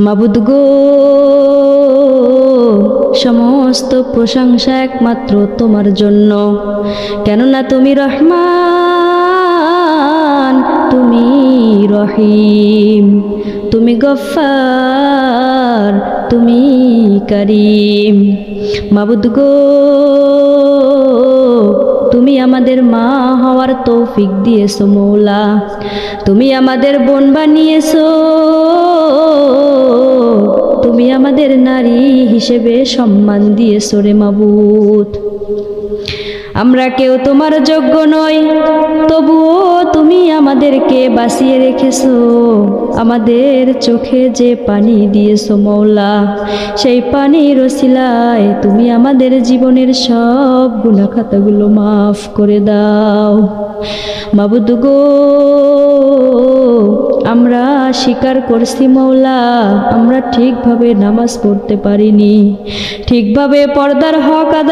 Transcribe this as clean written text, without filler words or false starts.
মাবুদ গো, সমস্ত প্রশংসা একমাত্র তোমার জন্য, কেননা তুমি রহমান, তুমি রহিম, তুমি গফফার, তুমি করিম। মাবুদ গো, তুমি আমাদের মা হওয়ার তৌফিক দিয়েছো মৌলা, তুমি আমাদের বোন বানিয়েছো, তুমি আমাদের নারী হিসেবে সম্মান দিয়েছো রে মাবুদ। আমরা কেউ তোমার যোগ্য নই, তবুও তুমি আমাদেরকে বাঁচিয়ে রেখেছো। আমাদের চোখে যে পানি দিয়েছো মৌলা, সেই পানির ওসিলায় তুমি আমাদের জীবনের সব গুনাহ খাতাগুলো মাফ করে দাও। মাবুদ গো, আমরা স্বীকার করছি মৌলা, আমরা ঠিকভাবে নামাজ পড়তে পারিনি, ঠিকভাবে পর্দার হক আদায়